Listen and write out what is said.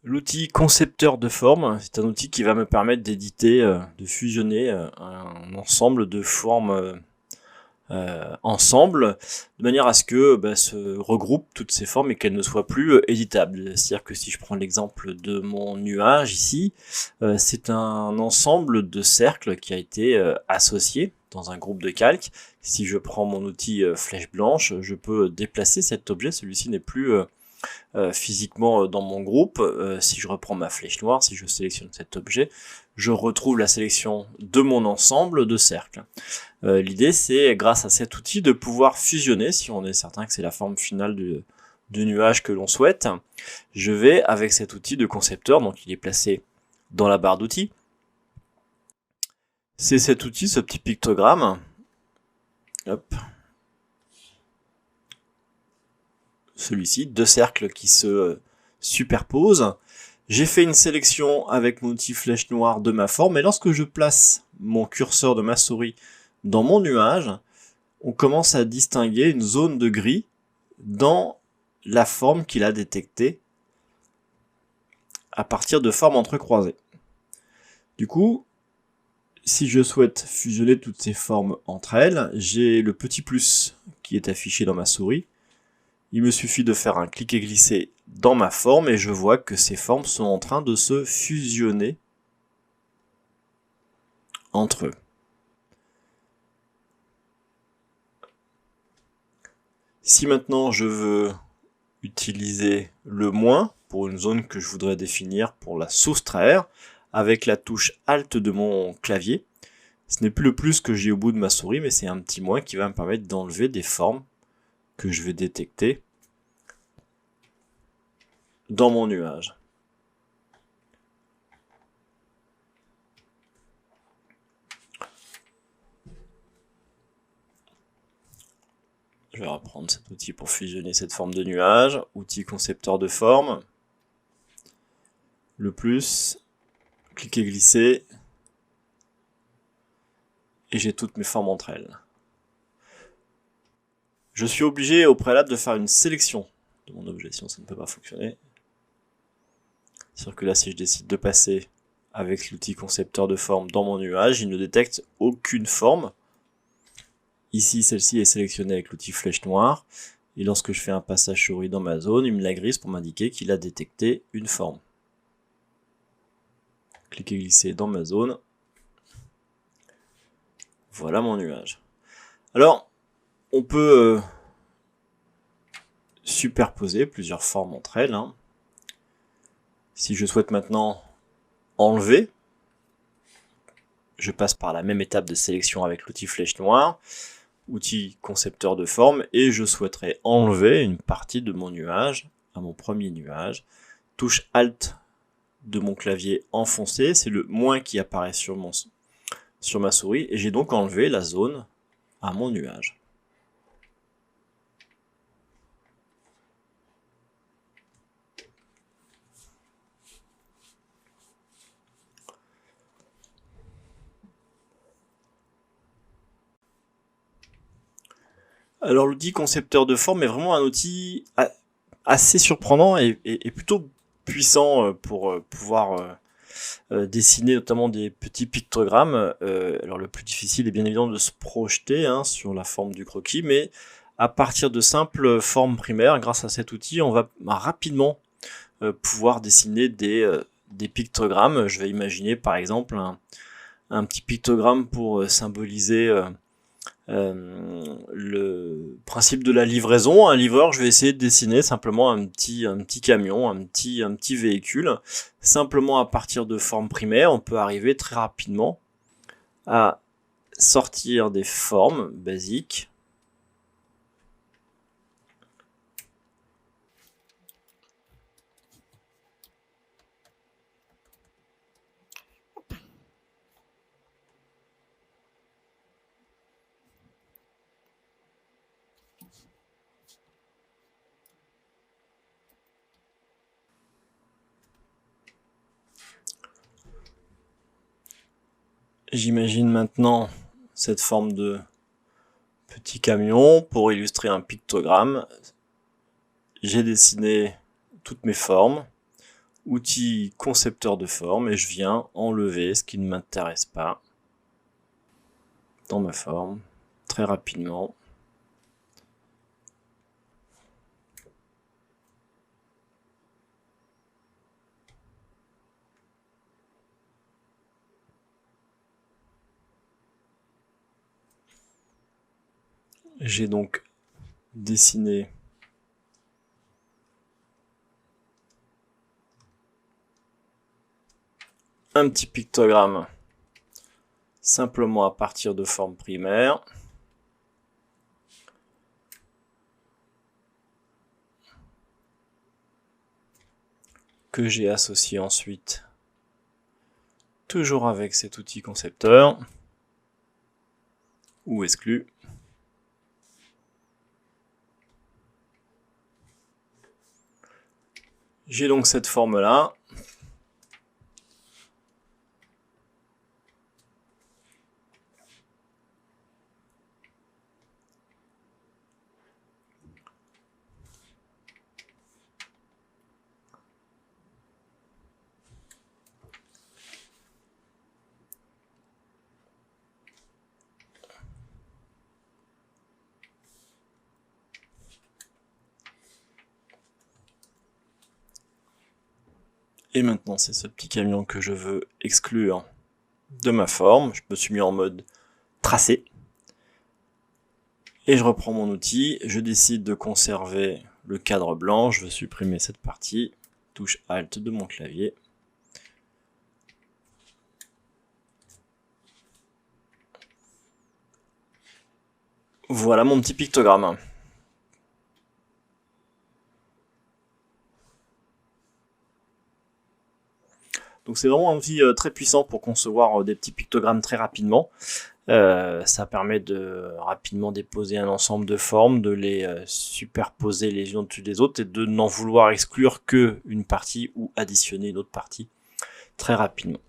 L'outil concepteur de forme, c'est un outil qui va me permettre d'éditer, de fusionner un ensemble de formes ensemble, de manière à ce que se regroupent toutes ces formes et qu'elles ne soient plus éditables. C'est-à-dire que si je prends l'exemple de mon nuage ici, c'est un ensemble de cercles qui a été associé dans un groupe de calque. Si je prends mon outil flèche blanche, je peux déplacer cet objet, celui-ci n'est plus physiquement dans mon groupe. Si je reprends ma flèche noire, si je sélectionne cet objet, je retrouve la sélection de mon ensemble de cercles. L'idée, c'est, grâce à cet outil, de pouvoir fusionner, si on est certain que c'est la forme finale du nuage que l'on souhaite. Je vais, avec cet outil de concepteur, donc il est placé dans la barre d'outils. C'est cet outil, ce petit pictogramme. Hop. Celui-ci, deux cercles qui se superposent. J'ai fait une sélection avec mon outil flèche noire de ma forme, et lorsque je place mon curseur de ma souris dans mon nuage, on commence à distinguer une zone de gris dans la forme qu'il a détectée à partir de formes entrecroisées. Du coup, si je souhaite fusionner toutes ces formes entre elles, j'ai le petit plus qui est affiché dans ma souris. Il me suffit de faire un clic et glisser dans ma forme et je vois que ces formes sont en train de se fusionner entre eux. Si maintenant je veux utiliser le moins pour une zone que je voudrais définir pour la soustraire, avec la touche Alt de mon clavier, ce n'est plus le plus que j'ai au bout de ma souris, mais c'est un petit moins qui va me permettre d'enlever des formes que je vais détecter dans mon nuage. Je vais reprendre cet outil pour fusionner cette forme de nuage. Outil concepteur de forme. Le plus. Cliquez glisser. Et j'ai toutes mes formes entre elles. Je suis obligé au préalable de faire une sélection de mon objet, sinon ça ne peut pas fonctionner. C'est-à-dire que là, si je décide de passer avec l'outil concepteur de forme dans mon nuage, il ne détecte aucune forme. Ici, celle-ci est sélectionnée avec l'outil flèche noire. Et lorsque je fais un passage souris dans ma zone, il me la grise pour m'indiquer qu'il a détecté une forme. Cliquez glisser dans ma zone. Voilà mon nuage. Alors, on peut superposer plusieurs formes entre elles. Si je souhaite maintenant enlever, je passe par la même étape de sélection avec l'outil flèche noire, outil concepteur de forme, et je souhaiterais enlever une partie de mon nuage, à mon premier nuage. Touche Alt de mon clavier enfoncé, c'est le moins qui apparaît sur ma souris, et j'ai donc enlevé la zone à mon nuage. Alors l'outil concepteur de forme est vraiment un outil assez surprenant et plutôt puissant pour pouvoir dessiner notamment des petits pictogrammes. Alors le plus difficile est bien évidemment de se projeter sur la forme du croquis, mais à partir de simples formes primaires, grâce à cet outil, on va rapidement pouvoir dessiner des pictogrammes. Je vais imaginer par exemple un petit pictogramme pour symboliser le principe de la livraison. Un livreur, je vais essayer de dessiner simplement un petit camion, un petit véhicule. Simplement à partir de formes primaires, on peut arriver très rapidement à sortir des formes basiques. J'imagine maintenant cette forme de petit camion pour illustrer un pictogramme. J'ai dessiné toutes mes formes. outil concepteur de forme et je viens enlever ce qui ne m'intéresse pas dans ma forme très rapidement. J'ai donc dessiné un petit pictogramme simplement à partir de formes primaires. Que j'ai associé ensuite toujours avec cet outil concepteur ou exclu. J'ai donc cette forme-là. Et maintenant, c'est ce petit camion que je veux exclure de ma forme. Je me suis mis en mode tracé. Et je reprends mon outil. Je décide de conserver le cadre blanc. Je veux supprimer cette partie. Touche Alt de mon clavier. Voilà mon petit pictogramme. Donc c'est vraiment un outil très puissant pour concevoir des petits pictogrammes très rapidement. Ça permet de rapidement déposer un ensemble de formes, de les superposer les unes au-dessus des autres et de n'en vouloir exclure que une partie ou additionner une autre partie très rapidement.